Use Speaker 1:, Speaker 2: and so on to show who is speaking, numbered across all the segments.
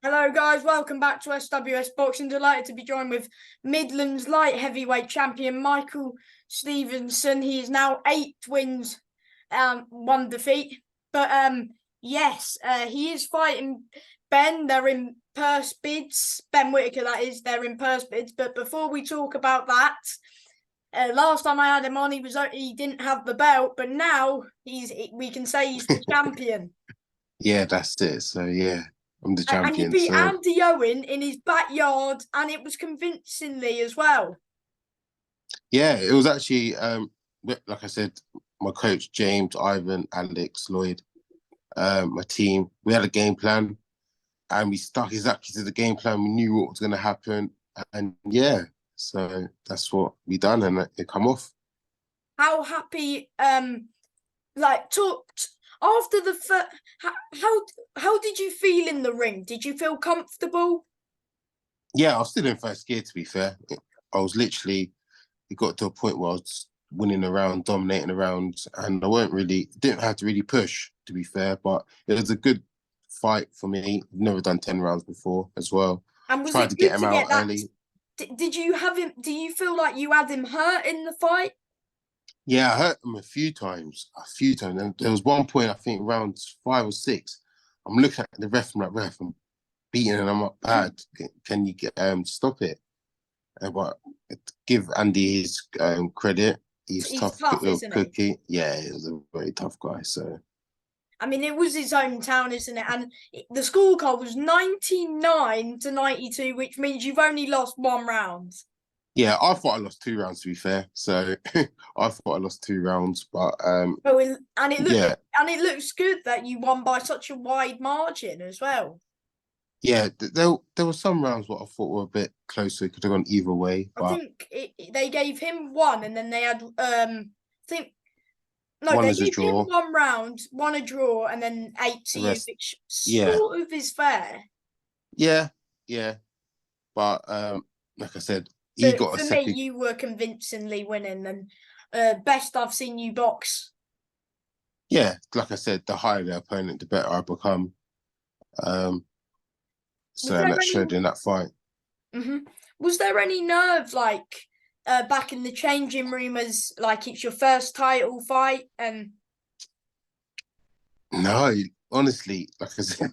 Speaker 1: Hello, guys. Welcome back to SWS Boxing. Delighted to be joined with Midlands light heavyweight champion Micheal Stephenson. He is now 8 wins, one defeat. But yes, he is fighting Ben. They're in purse bids. Ben Whitaker, that is. They're in purse bids. But before we talk about that, last time I had him on, he didn't have the belt, but now we can say he's the champion.
Speaker 2: Yeah, that's it. So yeah, I'm the
Speaker 1: And he
Speaker 2: champion.
Speaker 1: beat
Speaker 2: So
Speaker 1: Andy Owen in his backyard, and it was convincingly as well.
Speaker 2: yeah, it was actually like I said, my coach James, Ivan, Alex, Lloyd, my team. We had a game plan, and we stuck exactly to the game plan. We knew what was going to happen, and yeah, so that's what we done, and it come off.
Speaker 1: How happy, talked after the first. How did you feel in the ring? Did you feel comfortable?
Speaker 2: Yeah, I was still in first gear. To be fair, I was literally. It got to a point where I was winning around, dominating around, and I didn't have to really push, to be fair, but it was a good fight for me. I've never done 10 rounds before as well.
Speaker 1: And was
Speaker 2: Tried
Speaker 1: it
Speaker 2: to get
Speaker 1: good
Speaker 2: him
Speaker 1: to
Speaker 2: out
Speaker 1: get that?
Speaker 2: early.
Speaker 1: Did you have him? Do you feel like you had him hurt in the fight?
Speaker 2: Yeah, I hurt him a few times. And there was one point, I think rounds 5 or 6, I'm looking at the ref, I'm like, ref, I'm beating and I'm up bad. Can you stop it? But give Andy his credit. He's
Speaker 1: He's
Speaker 2: tough
Speaker 1: tough,
Speaker 2: little
Speaker 1: isn't he?
Speaker 2: cookie. Yeah, he was a very tough guy. So
Speaker 1: I mean, it was his hometown, isn't it? And the scorecard was 99-92, which means you've only lost one round.
Speaker 2: yeah, I thought I lost 2 rounds to be fair. So I thought I lost 2 rounds, but yeah,
Speaker 1: And it looks good that you won by such a wide margin as well.
Speaker 2: yeah. There were some rounds what I thought were a bit closer. It could have gone either way,
Speaker 1: I
Speaker 2: but
Speaker 1: think they gave him one, and then they had I think no,
Speaker 2: one
Speaker 1: they
Speaker 2: is a
Speaker 1: gave him
Speaker 2: draw.
Speaker 1: one round, one a draw, and then 8 to
Speaker 2: The
Speaker 1: you,
Speaker 2: rest,
Speaker 1: which
Speaker 2: yeah,
Speaker 1: sort of is fair.
Speaker 2: yeah, yeah. But like I said, he
Speaker 1: But
Speaker 2: got a
Speaker 1: for me,
Speaker 2: second.
Speaker 1: you were convincingly winning, and best I've seen you box.
Speaker 2: Yeah, like I said, the higher the opponent, the better I become. Um,
Speaker 1: Was
Speaker 2: so
Speaker 1: there
Speaker 2: and that
Speaker 1: any?
Speaker 2: showed in that fight.
Speaker 1: Mm-hmm. Was there any nerve back in the changing room as like it's your first title fight and
Speaker 2: No, honestly, like I said,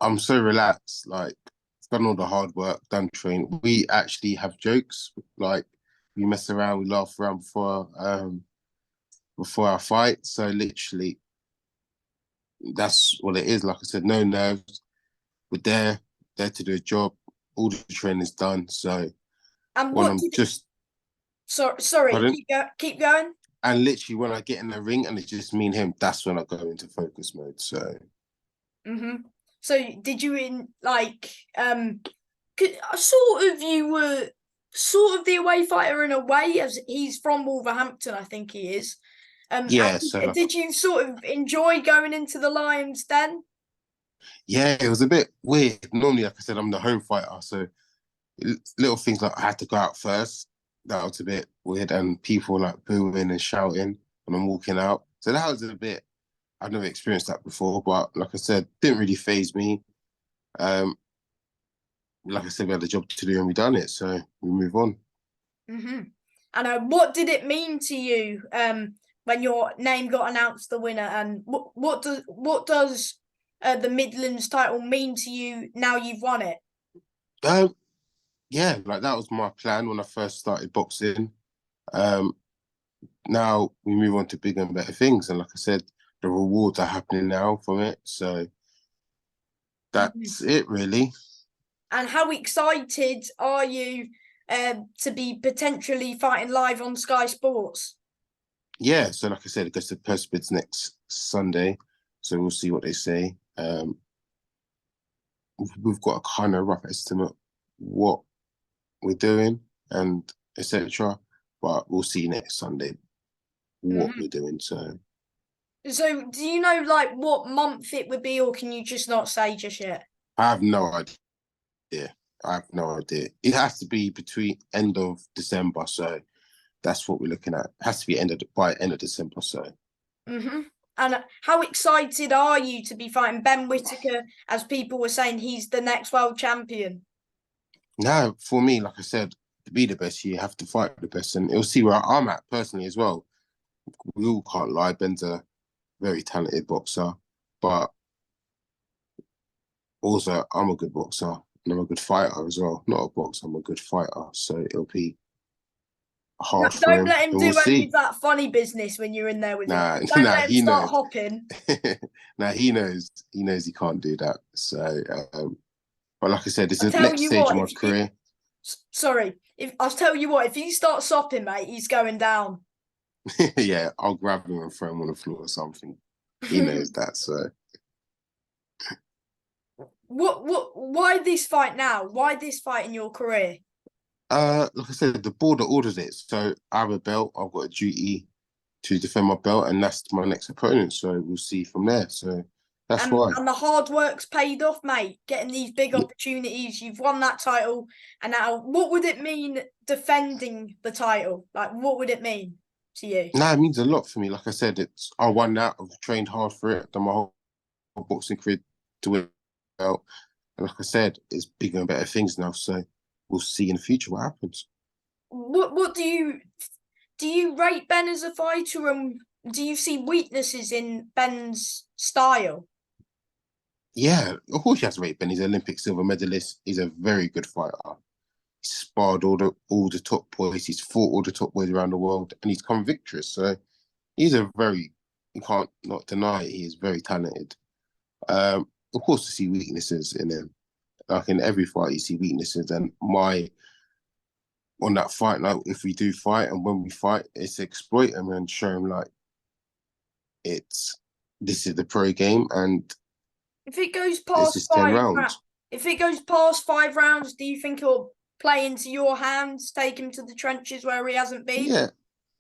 Speaker 2: I'm so relaxed. Like, I've done all the hard work, done training. We actually have jokes. Like, we mess around, we laugh around before our fight. So literally, that's what it is. Like I said, no nerves. We're there to do a job. All the training's done. So
Speaker 1: and
Speaker 2: when
Speaker 1: what
Speaker 2: I'm
Speaker 1: did
Speaker 2: just,
Speaker 1: sorry,
Speaker 2: pardon,
Speaker 1: keep going.
Speaker 2: and literally when I get in the ring and it's just me and him, that's when I go into focus mode. So
Speaker 1: Mm-hmm. So did you sort of you were sort of the away fighter in a way as he's from Wolverhampton, I think he is.
Speaker 2: yeah, so like,
Speaker 1: Did you sort of enjoy going into the Lions Den?
Speaker 2: yeah, it was a bit weird. Normally, like I said, I'm the home fighter, so little things like I had to go out first. That was a bit weird, and people like booing and shouting when I'm walking out. So that was a bit. I've never experienced that before, but like I said, didn't really phase me. Um, like I said, we had a job to do and we done it, so we move on.
Speaker 1: Mm-hmm. And what did it mean to you when your name got announced the winner? And what does the Midlands title mean to you now you've won it?
Speaker 2: Um, yeah, like that was my plan when I first started boxing. Um, now we move on to bigger and better things, and like I said, the rewards are happening now from it. So
Speaker 1: Mm-hmm.
Speaker 2: that's it, really.
Speaker 1: And how excited are you to be potentially fighting live on Sky Sports?
Speaker 2: Yeah, so like I said, it goes to Purse Bids next Sunday, so we'll see what they say. We've got a kind of rough estimate what we're doing and etc. But we'll see next Sunday what
Speaker 1: Mm-hmm.
Speaker 2: we're doing. So
Speaker 1: So, do you know like what month it would be, or can you just not say just yet?
Speaker 2: I have no idea. I have no idea. It has to be between end of December, so that's what we're looking at. It has to be by end of December. So
Speaker 1: Mm-hmm. And how excited are you to be fighting Ben Whitaker, as people were saying he's the next world champion?
Speaker 2: Now, for me, like I said, to be the best, you have to fight the best, and it'll see where I'm at personally as well. We all can't lie. Ben's a very talented boxer, but also I'm a good boxer and I'm a good fighter as well. Not a boxer, I'm a good fighter. So it'll be hard for
Speaker 1: Don't
Speaker 2: him,
Speaker 1: let him
Speaker 2: and we'll
Speaker 1: do any
Speaker 2: see.
Speaker 1: of that funny business when you're in there with him.
Speaker 2: Nah,
Speaker 1: Don't
Speaker 2: nah,
Speaker 1: let him
Speaker 2: he
Speaker 1: start
Speaker 2: knows.
Speaker 1: hopping.
Speaker 2: Nah, he knows. He knows he can't do that. So, but like I said, it's
Speaker 1: I
Speaker 2: the
Speaker 1: tell
Speaker 2: next
Speaker 1: you
Speaker 2: stage of
Speaker 1: what,
Speaker 2: my
Speaker 1: if
Speaker 2: career.
Speaker 1: sorry, if I'll tell you what, if he starts sopping, mate, he's going down.
Speaker 2: Yeah, I'll grab him and throw him on the floor or something. He knows that. So,
Speaker 1: Why this fight now? Why this fight in your career?
Speaker 2: like I said, the border ordered it. So I have a belt. I've got a duty to defend my belt, and that's my next opponent. So we'll see from there. So that's
Speaker 1: And
Speaker 2: why.
Speaker 1: the hard work's paid off, mate. Getting these big opportunities, you've won that title, and now what would it mean defending the title? Like, what would it mean to you?
Speaker 2: Nah, it means a lot for me. Like I said, I won that. I've trained hard for it. Done my whole boxing career to win the belt. And like I said, it's bigger and better things now. So we'll see in the future what happens.
Speaker 1: What do you rate Ben as a fighter, and do you see weaknesses in Ben's style?
Speaker 2: Yeah, of course you have to rate Ben. He's an Olympic silver medalist. He's a very good fighter. He's sparred all the top boys. He's fought all the top boys around the world, and he's come victorious. So he's you can't not deny it, he is very talented. Of course, you see weaknesses in him. Like in every fight, you see weaknesses. And on that fight night, if we do fight and when we fight, it's exploit him and show him like this is the pro game and
Speaker 1: If it goes
Speaker 2: this
Speaker 1: past
Speaker 2: is 10 rounds.
Speaker 1: if it goes past 5 rounds, do you think it'll play into your hands, take him to the trenches where he hasn't been?
Speaker 2: Yeah,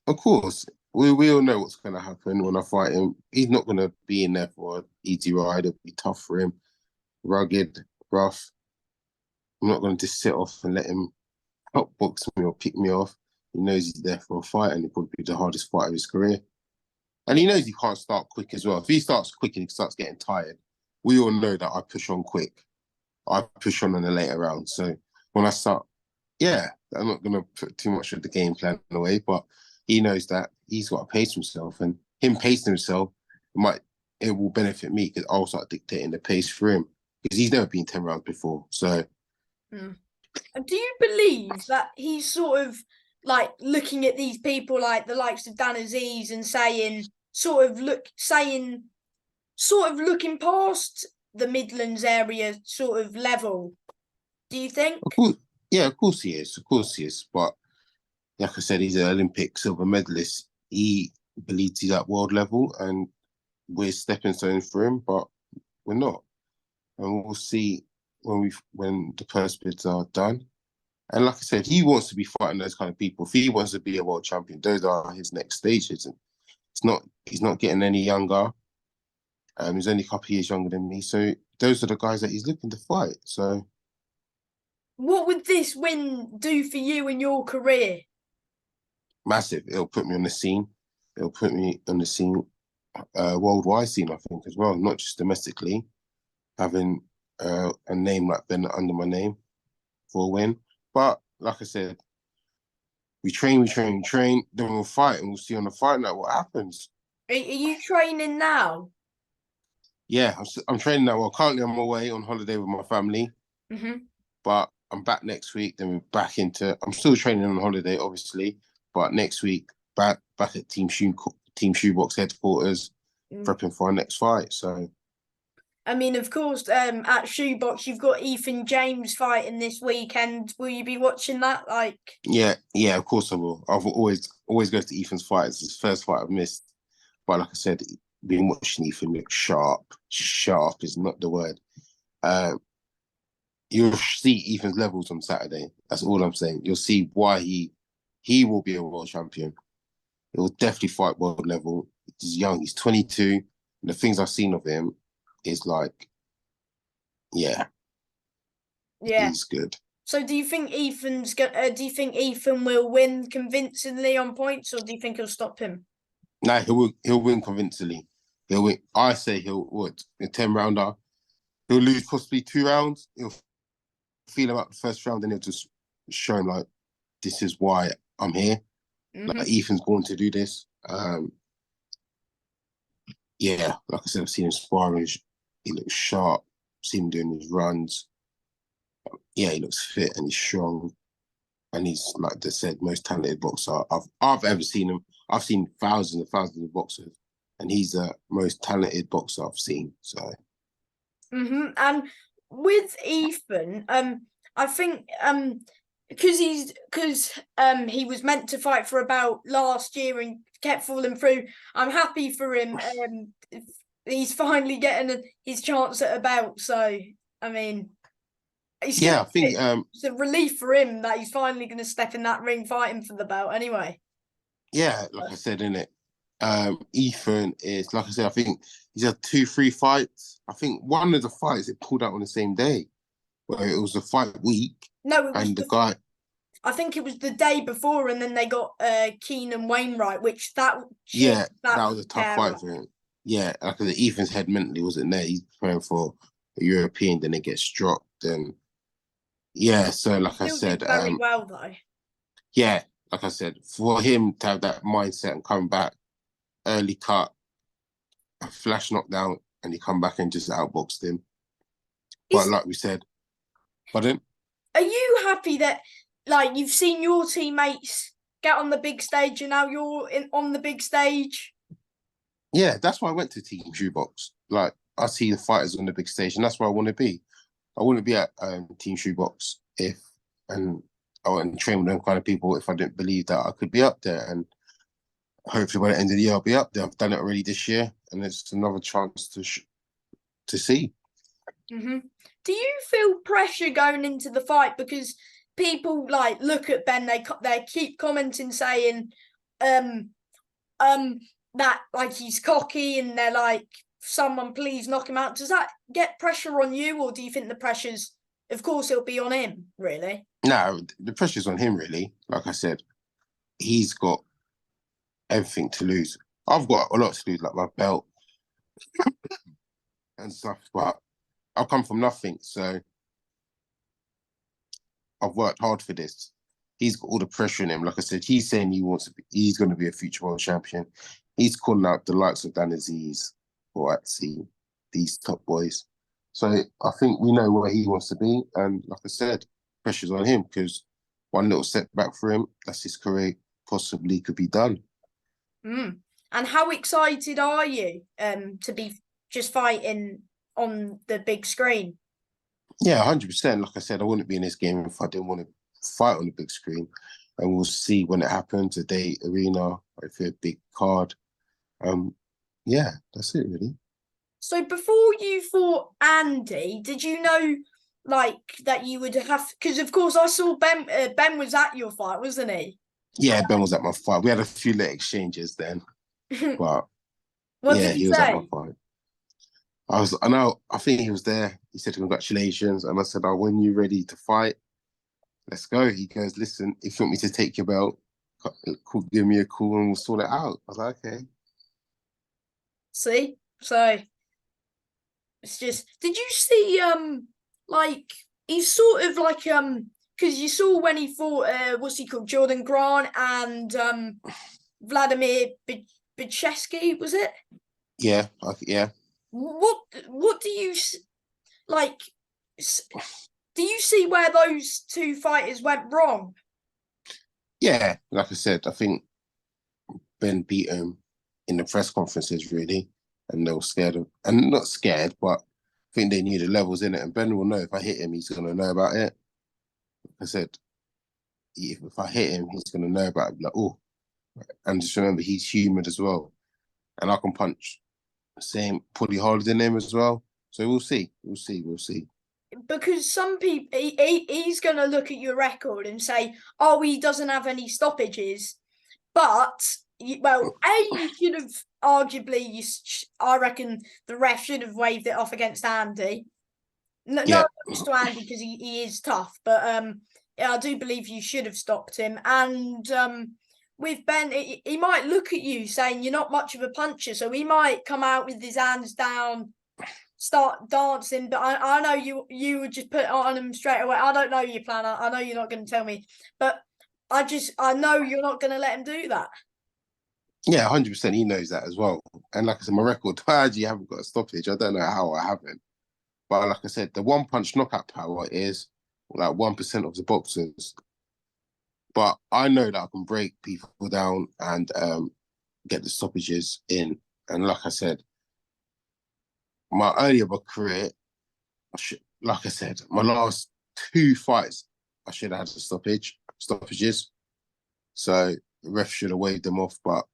Speaker 2: of course. We all know what's going to happen when I fight him. He's not going to be in there for an easy ride. It'll be tough for him, rugged, rough. I'm not going to just sit off and let him outbox me or pick me off. He knows he's there for a fight and it could be the hardest fight of his career. And he knows he can't start quick as well. If he starts quick and he starts getting tired, we all know that I push on quick. I push on in the later round. So when I start, yeah, I'm not going to put too much of the game plan away, but he knows that he's got to pace himself, and him pacing himself it will benefit me because I'll start dictating the pace for him because he's never been 10 rounds before. So,
Speaker 1: And do you believe that he's sort of like looking at these people like the likes of Dan Aziz and saying, sort of looking past the Midlands area sort of level? Do you think?
Speaker 2: of course, yeah, of course he is. Of course he is. But like I said, he's an Olympic silver medalist. He believes he's at world level, and we're stepping stones for him, but we're not. And we'll see when the purse bids are done. And like I said, he wants to be fighting those kind of people. If he wants to be a world champion, those are his next stages. And he's not getting any younger. He's only a couple of years younger than me. So those are the guys that he's looking to fight. So
Speaker 1: What would this win do for you in your career?
Speaker 2: massive. It'll put me on the scene. It'll put me on the scene, worldwide scene, I think, as well, not just domestically. Having a name like Ben under my name for a win. But like I said, we train, then we'll fight, and we'll see on the fight night what happens.
Speaker 1: Are you training now?
Speaker 2: Yeah, I'm training now. Well, currently I'm away on holiday with my family, but I'm back next week. Then we're back into. I'm still training on holiday, obviously, but next week back at Team Shoebox headquarters, prepping for our next fight. So,
Speaker 1: I mean, of course, at Shoebox you've got Ethan James fighting this weekend. Will you be watching that? Like,
Speaker 2: yeah, of course I will. I've always go to Ethan's fight. It's his first fight I've missed, but like I said, been watching Ethan look sharp. Sharp is not the word. You'll see Ethan's levels on Saturday. That's all I'm saying. You'll see why he will be a world champion. He will definitely fight world level. He's young. He's 22. And the things I've seen of him is like, yeah, he's good.
Speaker 1: So, do you think do you think Ethan will win convincingly on points, or do you think he'll stop him?
Speaker 2: Nah, he'll win convincingly. He'll win. I say he'll what in 10 rounder. He'll lose possibly 2 rounds. He'll feel him out the first round, and he'll just show him like, this is why I'm here. Like Ethan's born to do this. Yeah, like I said, I've seen him sparring. He looks sharp. Seen him doing his runs. Yeah, he looks fit and he's strong. And he's, like they said, most talented boxer I've ever seen him. I've seen thousands and thousands of boxers, and he's the most talented boxer I've seen. So.
Speaker 1: And with Ethan, I think because he was meant to fight for a belt last year and kept falling through. I'm happy for him. He's finally getting his chance at a belt. So I mean,
Speaker 2: I think
Speaker 1: it's a relief for him that he's finally going to step in that ring fighting for the belt. Anyway.
Speaker 2: Yeah, like I said, innit? Ethan is, like I said, I think he's had 2-3 fights. I think one of the fights it pulled out on the same day, where it was a fight week.
Speaker 1: No, it was
Speaker 2: the guy.
Speaker 1: I think it was the day before, and then they got Keenan Wainwright, which that
Speaker 2: was a tough fight for him. Yeah, like Ethan's head mentally wasn't there. He's preparing for a European, then it gets dropped, and yeah. So, like I said,
Speaker 1: did very well though.
Speaker 2: Yeah, like I said, for him to have that mindset and come back, early cut, a flash knockdown, and he come back and just outboxed him. But like we said, pardon?
Speaker 1: Are you happy that, like, you've seen your teammates get on the big stage and now you're on the big stage?
Speaker 2: Yeah, that's why I went to Team Shoebox. Like, I see the fighters on the big stage, and that's where I want to be. I wouldn't be at Team Shoebox and I wouldn't train with them kind of people if I didn't believe that I could be up there. And hopefully by the end of the year, I'll be up there. I've done it already this year, and it's another chance to see.
Speaker 1: Do you feel pressure going into the fight? Because people like look at Ben, they keep commenting saying that like he's cocky, and they're like, someone please knock him out. Does that get pressure on you, or do you think the pressure's, of course it'll be on him, really?
Speaker 2: No, the pressure's on him, really. Like I said, he's got everything to lose. I've got a lot to lose, like my belt and stuff, but I've come from nothing, so I've worked hard for this. He's got all the pressure on him. Like I said, he's saying he's going to be a future world champion. He's calling out the likes of Dan Aziz or Atsi, these top boys. So I think we know where he wants to be, and like I said, pressure's on him because one little setback for him, that's his career possibly could be done.
Speaker 1: And how excited are you to be just fighting on the big screen?
Speaker 2: Yeah, 100%. Like I said, I wouldn't be in this game if I didn't want to fight on the big screen. And we'll see when it happens, a day, arena, if it's a big card. Yeah, that's it really.
Speaker 1: So before you fought Andy, did you know like that you would have, because of course I saw Ben was at your fight, wasn't he?
Speaker 2: Yeah, Ben was at my fight. We had a few little exchanges then. But
Speaker 1: what did he
Speaker 2: was
Speaker 1: say?
Speaker 2: At my fight. I think he was there. He said congratulations, and I said, "Oh, when you're ready to fight, let's go." He goes, "Listen, if you want me to take your belt, give me a call and we'll sort it out." I was like, "Okay."
Speaker 1: See, so it's just. Did you see like he's sort of like because you saw when he fought what's he called, Jordan Grant and Vladimir Bicheski, was it?
Speaker 2: Yeah, yeah.
Speaker 1: What do you like? Do you see where those two fighters went wrong?
Speaker 2: Yeah, like I said, I think Ben beat him in the press conferences really, and they were scared of, and not scared, but I think they knew the levels in it. And Ben will know if I hit him, he's gonna know about it. Like I said, if I hit him, he's gonna know about it. Like, oh, and just remember he's human as well, and I can punch same pretty harder than him as well. So we'll see. Because
Speaker 1: some people, he's going to look at your record and say, oh, he doesn't have any stoppages. But, well, you should have arguably, I reckon the ref should have waved it off against Andy. No offense to Andy because he is tough. But I do believe you should have stopped him. And with Ben, he might look at you saying you're not much of a puncher, so he might come out with his hands down, start dancing. But I know you would just put it on him straight away. I don't know your plan. I know you're not going to tell me, but I know you're not going to let him do that.
Speaker 2: Yeah, 100%. He knows that as well. And like I said, my record, I actually haven't got a stoppage. I don't know how I haven't. But like I said, the one punch knockout power is like 1% of the boxers. But I know that I can break people down and get the stoppages in. And like I said, my earlier career, like I said, my last 2 fights, I should have had stoppages. So the ref should have waved them off. But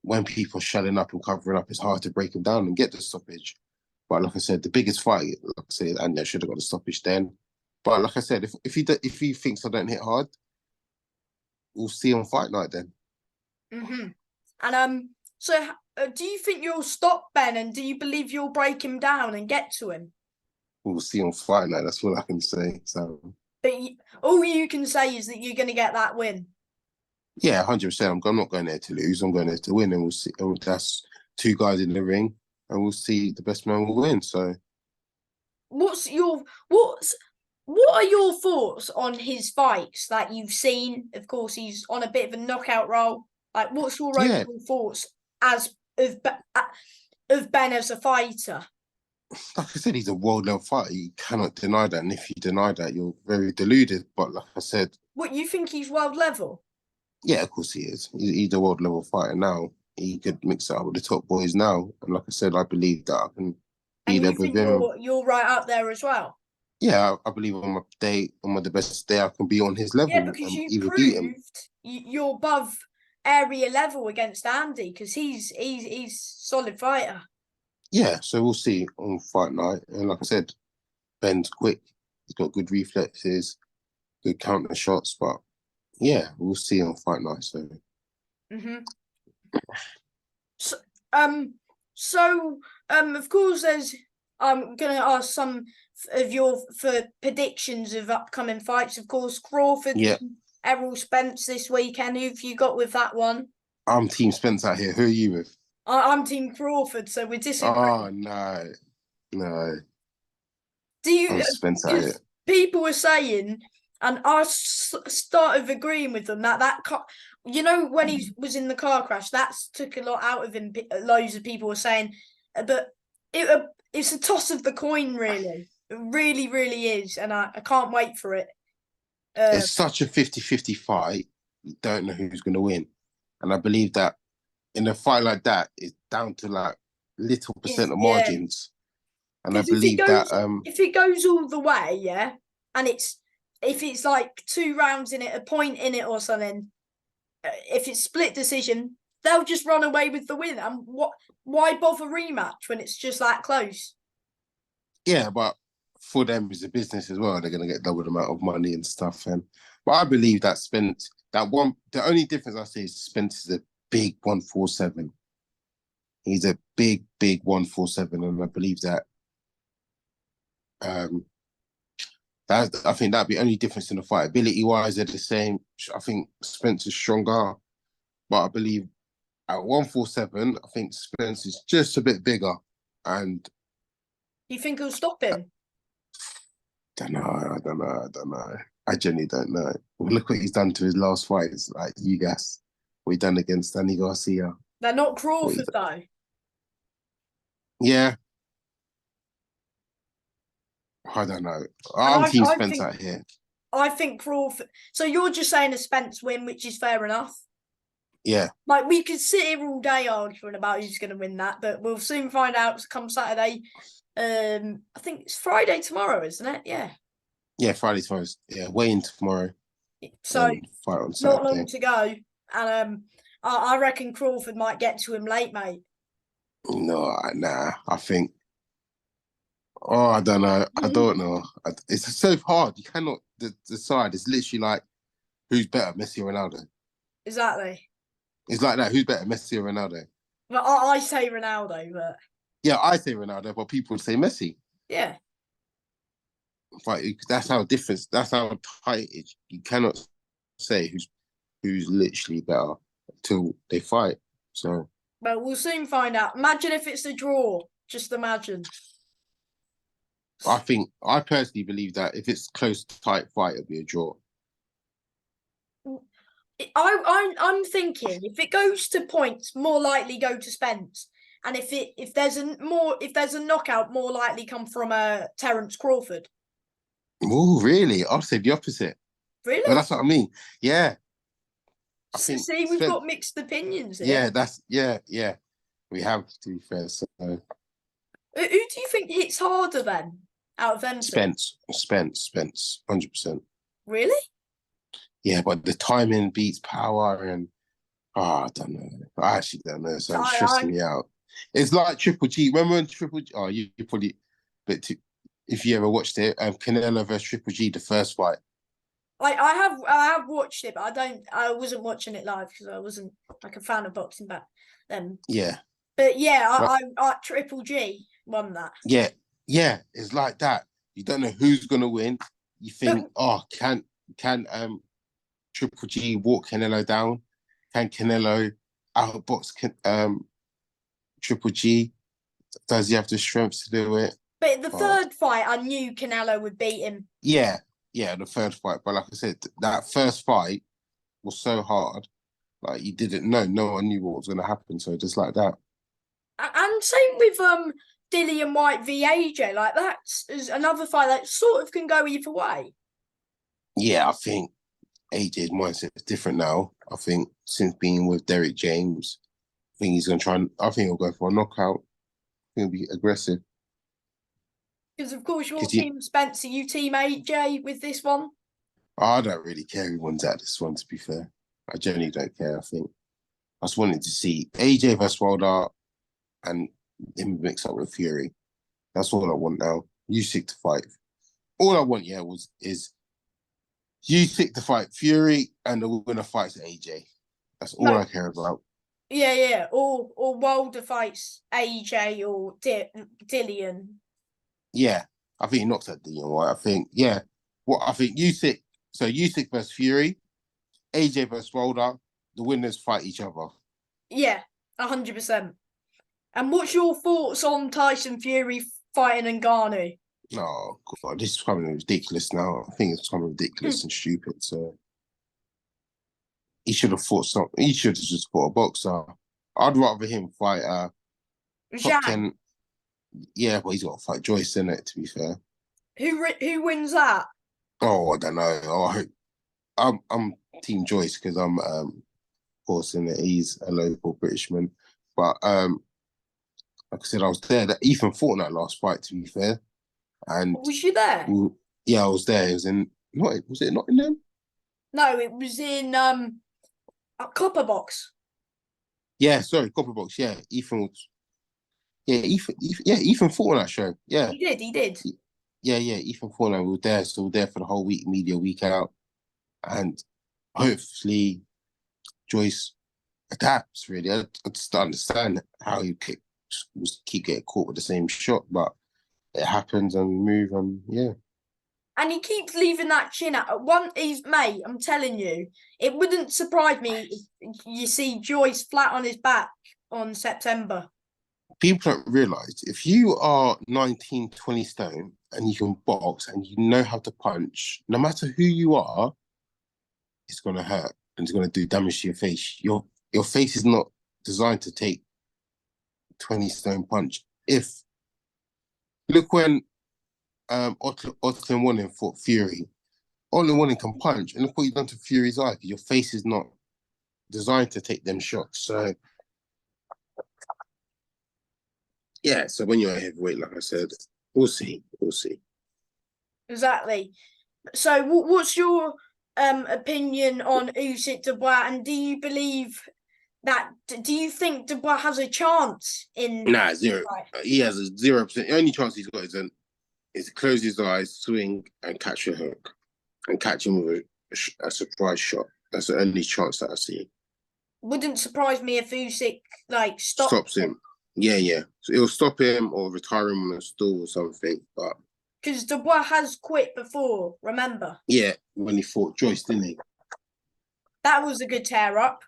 Speaker 2: when people are shutting up and covering up, it's hard to break them down and get the stoppage. But like I said, the biggest fight, like I said, and I should have got the stoppage then. But like I said, if he thinks I don't hit hard, we'll see on fight night then.
Speaker 1: Mm-hmm. And so do you think you'll stop Ben, and do you believe you'll break him down and get to him?
Speaker 2: We'll see on fight night. That's all I can say. So,
Speaker 1: but all you can say is that you're going to get that win.
Speaker 2: Yeah, 100%. I'm not going there to lose. I'm going there to win, and we'll see. That's 2 guys in the ring, and we'll see the best man will win. So,
Speaker 1: what are your thoughts on his fights that you've seen? Of course, he's on a bit of a knockout roll. Like, what's your overall thoughts of Ben as a fighter?
Speaker 2: Like I said, he's a world level fighter. You cannot deny that, and if you deny that, you're very deluded. But like I said,
Speaker 1: what, you think he's world level?
Speaker 2: Yeah, of course he is. He's a world level fighter now. He could mix it up with the top boys now, and like I said, I believe that I can be
Speaker 1: and
Speaker 2: there
Speaker 1: you
Speaker 2: with
Speaker 1: think
Speaker 2: him.
Speaker 1: You're right up there as well.
Speaker 2: Yeah, I believe on the best day, I can be on his level.
Speaker 1: Yeah, because
Speaker 2: and
Speaker 1: you
Speaker 2: even beat him.
Speaker 1: You're above area level against Andy, because he's solid fighter.
Speaker 2: Yeah, so we'll see on fight night. And like I said, Ben's quick. He's got good reflexes, good counter shots. But yeah, we'll see on fight night. So.
Speaker 1: Mm-hmm. Of course, I'm going to ask some of your for predictions of upcoming fights. Of course, Crawford, Errol Spence this weekend. Who've you got with that one?
Speaker 2: I'm Team Spence out here. Who are you with?
Speaker 1: I'm Team Crawford, so we're disagreeing.
Speaker 2: Oh, no.
Speaker 1: Do you?
Speaker 2: I'm Spence out here.
Speaker 1: People were saying, and I started agreeing with them that when he was in the car crash, that took a lot out of him. Loads of people were saying, but it's a toss of the coin, really. It really, really is, and I can't wait for it.
Speaker 2: It's such a 50-50 fight. You don't know who's going to win. And I believe that in a fight like that, it's down to like little percent of margins. And I believe
Speaker 1: if it goes all the way, and if it's like 2 rounds in it, a point in it or something, if it's split decision, they'll just run away with the win. And why bother rematch when it's just that close?
Speaker 2: Yeah, but for them it's a business as well. They're going to get double the amount of money and stuff. But I believe that Spence, the only difference I see is Spence is a big 147. He's a big 147, and I believe that. I think that'd be the only difference in the fight. Ability wise, they're the same. I think Spence is stronger, but I believe at 147, I think Spence is just a bit bigger. And
Speaker 1: you think he'll stop him?
Speaker 2: I don't know. I genuinely don't know. Look what he's done to his last fights, like you guys. What he done against Danny Garcia.
Speaker 1: They're not Crawford though.
Speaker 2: Yeah. I don't know. I'm Team Spence out here.
Speaker 1: I think Crawford. So you're just saying a Spence win, which is fair enough.
Speaker 2: Yeah.
Speaker 1: Like, we could sit here all day arguing about who's going to win that, but we'll soon find out come Saturday. I think it's Friday tomorrow, isn't it? Yeah.
Speaker 2: Yeah, Friday tomorrow. Yeah, weigh in tomorrow.
Speaker 1: So
Speaker 2: fight on Saturday.
Speaker 1: Not long to go, and I reckon Crawford might get to him late, mate.
Speaker 2: No, nah. I think. Oh, I don't know. I don't know. It's so hard. You cannot decide. It's literally like, who's better, Messi or Ronaldo?
Speaker 1: Exactly.
Speaker 2: It's like that. Who's better, Messi or Ronaldo?
Speaker 1: Well, I say Ronaldo, but
Speaker 2: yeah, I say Ronaldo, but people say Messi.
Speaker 1: Yeah.
Speaker 2: But that's how different. That's how tight it is. You cannot say who's who's literally better until they fight. So,
Speaker 1: Well, we'll soon find out. Imagine if it's a draw. Just imagine.
Speaker 2: I personally believe that if it's close, tight fight, it'll be a draw.
Speaker 1: I'm thinking if it goes to points, more likely go to Spence, and if there's a knockout, more likely come from Terence Crawford.
Speaker 2: Oh, really? I'll say the opposite.
Speaker 1: Really?
Speaker 2: Well, that's what I mean. Yeah.
Speaker 1: See, we've got mixed opinions here.
Speaker 2: Yeah. We have, to be fair. So,
Speaker 1: who do you think hits harder then, out of them?
Speaker 2: Spence, 100%.
Speaker 1: Really?
Speaker 2: Yeah, but the timing beats power, and I don't know. I actually don't know. So it's stressing me out. It's like Triple G. Remember when Triple G? Oh, you probably, but if you ever watched it, Canelo versus Triple G, the first fight.
Speaker 1: Like I have watched it, but I wasn't watching it live because I wasn't like a fan of boxing back then.
Speaker 2: Yeah.
Speaker 1: But yeah, I Triple G won that.
Speaker 2: Yeah, it's like that. You don't know who's gonna win. You think, can Triple G walk Canelo down? Can Canelo outbox Triple G? Does he have the strength to do it?
Speaker 1: But the third fight, I knew Canelo would beat him.
Speaker 2: Yeah, the third fight. But like I said, that first fight was so hard. Like you didn't know. No one knew what was going to happen. So just like that.
Speaker 1: And same with Dillian White v AJ. Like that's another fight that sort of can go either way.
Speaker 2: Yeah, I think AJ's mindset is different now. I think since being with Derek James, I think he's going to try and. I think he'll go for a knockout. He'll be aggressive.
Speaker 1: Because of course your team, Spencer, you team AJ with this one.
Speaker 2: I don't really care who wins out this one. To be fair, I generally don't care. I think I just wanted to see AJ versus Wilder and him mix up with Fury. That's all I want now. Usyk to fight. All I want, is Usyk to fight Fury and the winner fights AJ. That's all I care about.
Speaker 1: Yeah. Or Wilder fights AJ or Dillian.
Speaker 2: Yeah, I think he knocks out Dillian White. I think Usyk. So Usyk versus Fury, AJ versus Wilder. The winners fight each other.
Speaker 1: Yeah, 100%. And what's your thoughts on Tyson Fury fighting Ngannou?
Speaker 2: Oh God, this is becoming ridiculous now. I think it's becoming ridiculous and stupid. So he should have fought something. He should have just fought a boxer. I'd rather him fight top 10. Yeah, but he's got to fight Joyce, isn't it? To be fair,
Speaker 1: who wins that?
Speaker 2: Oh, I don't know. Oh, I'm Team Joyce because I'm of course in it. He's a local Britishman, but like I said, I was there. That Ethan fought in that last fight. To be fair, and
Speaker 1: was you there?
Speaker 2: Yeah, I was there. It was in was it Nottingham?
Speaker 1: No, it was in a Copper Box.
Speaker 2: Yeah, sorry, Copper Box. Yeah, Ethan was. Yeah, Ethan fought on that show. Yeah,
Speaker 1: he did.
Speaker 2: Yeah, Ethan fought. We were there, so we were there for the whole week, media week out, and hopefully Joyce adapts. Really, I just don't understand how you keep getting caught with the same shot, but it happens and we move and yeah.
Speaker 1: And he keeps leaving that chin out. Mate, I'm telling you, it wouldn't surprise me if you see Joyce flat on his back on September.
Speaker 2: People don't realise, if you are 19, 20 stone and you can box and you know how to punch, no matter who you are, it's going to hurt and it's going to do damage to your face. Your face is not designed to take 20 stone punch. Look when Otto Warning fought Fury. Otto Warning can punch, and look what you've done to Fury's eye. Your face is not designed to take them shots. So yeah, so when you're a heavyweight, like I said, we'll see.
Speaker 1: Exactly. So what's your opinion on Usyk Dubois, and do you think Dubois has a chance in?
Speaker 2: Nah, zero. He has a 0%. The only chance he's got is to close his eyes, swing, and catch a hook, and catch him with a surprise shot. That's the only chance that I see.
Speaker 1: Wouldn't surprise me if Usyk
Speaker 2: stops him. Yeah. So it'll stop him or retire him on a stool or something. But
Speaker 1: because Dubois has quit before, remember?
Speaker 2: Yeah, when he fought Joyce, didn't he?
Speaker 1: That was a good tear up.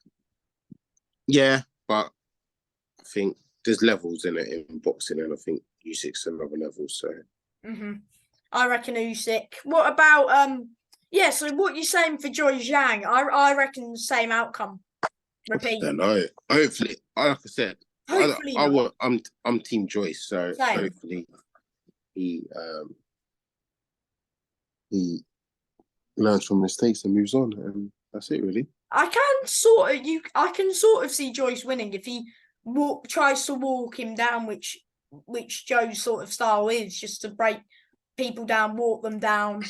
Speaker 2: Yeah, but I think there's levels in it in boxing, and I think Usyk's another level. So
Speaker 1: I reckon Usyk. What about yeah, so what you saying for Joy Zhang? I reckon the same outcome. Repeat.
Speaker 2: I don't know. Hopefully, like I said,
Speaker 1: Hopefully
Speaker 2: I
Speaker 1: not.
Speaker 2: want. I'm Team Joyce, so
Speaker 1: Same.
Speaker 2: hopefully he learns from mistakes and moves on, and that's it really.
Speaker 1: I can sort of see Joyce winning if he tries to walk him down, which Joe's sort of style is, just to break people down, walk them down.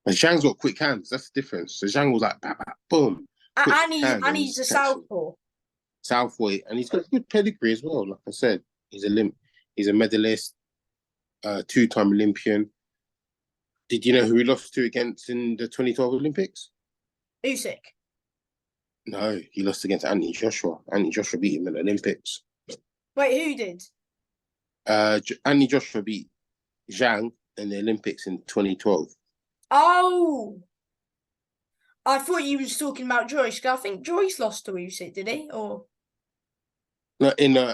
Speaker 2: And Zhang's got quick hands. That's the difference. So Zhang was like, bah, bah, boom.
Speaker 1: And he's a southpaw.
Speaker 2: Southway, and he's got a good pedigree as well. Like I said, he's a medalist, 2-time Olympian. Did you know who he lost to against in the 2012 Olympics?
Speaker 1: Usyk.
Speaker 2: No, he lost against Anthony Joshua. Anthony Joshua beat him in the Olympics.
Speaker 1: Wait, who did?
Speaker 2: Anthony Joshua beat Zhang in the Olympics in 2012.
Speaker 1: Oh, I thought you was talking about Joyce. I think Joyce lost to Usyk, did he? Or
Speaker 2: no,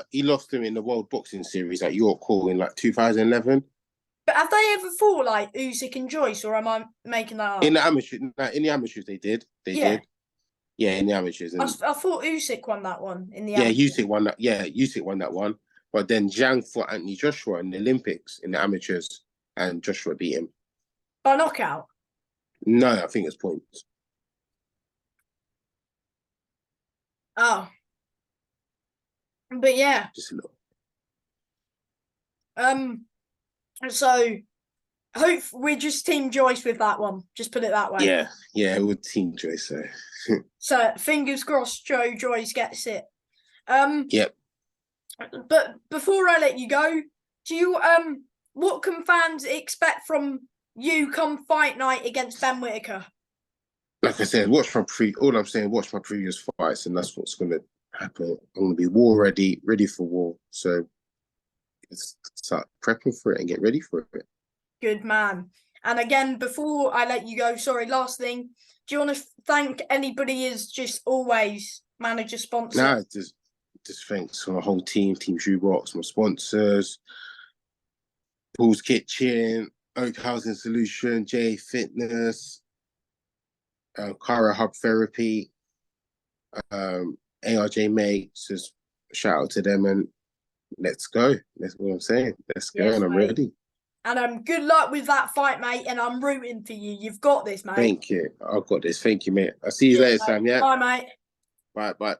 Speaker 2: he lost him in the World Boxing Series at York Hall in like 2011.
Speaker 1: But have they ever fought like Usyk and Joyce, or am I making that up?
Speaker 2: In the amateurs, they did. They did. Yeah, in the amateurs.
Speaker 1: I thought Usyk won that one in the
Speaker 2: amateurs. Usyk won that. Yeah, Usyk won that one. But then Zhang fought Anthony Joshua in the Olympics in the amateurs, and Joshua beat him.
Speaker 1: By knockout?
Speaker 2: No, I think it's points.
Speaker 1: Oh. But yeah.
Speaker 2: Just a little.
Speaker 1: So hope we're just Team Joyce with that one. Just put it that way.
Speaker 2: Yeah, we're Team Joyce.
Speaker 1: So fingers crossed Joyce gets it.
Speaker 2: Yep.
Speaker 1: But before I let you go, do you what can fans expect from you come fight night against Ben Whitaker?
Speaker 2: Like I said, watch my previous fights, and that's what's gonna happen. I'm gonna be war ready for war. So let's start prepping for it and get ready for it.
Speaker 1: Good man. And again, before I let you go, sorry, last thing, do you want to thank anybody as just always manager, sponsor?
Speaker 2: Nah, just thanks for my whole team, Team Shoebox, my sponsors, Paul's Kitchen, Oak Housing Solution, J Fitness, Cara Hub Therapy, ARJ Mates. Just shout out to them and let's go. That's what I'm saying. Let's go, and I'm ready.
Speaker 1: And good luck with that fight, mate. And I'm rooting for you. You've got this, mate.
Speaker 2: Thank you. I've got this. Thank you, mate. I'll see you later, Sam. Yeah.
Speaker 1: Bye, mate.
Speaker 2: Bye.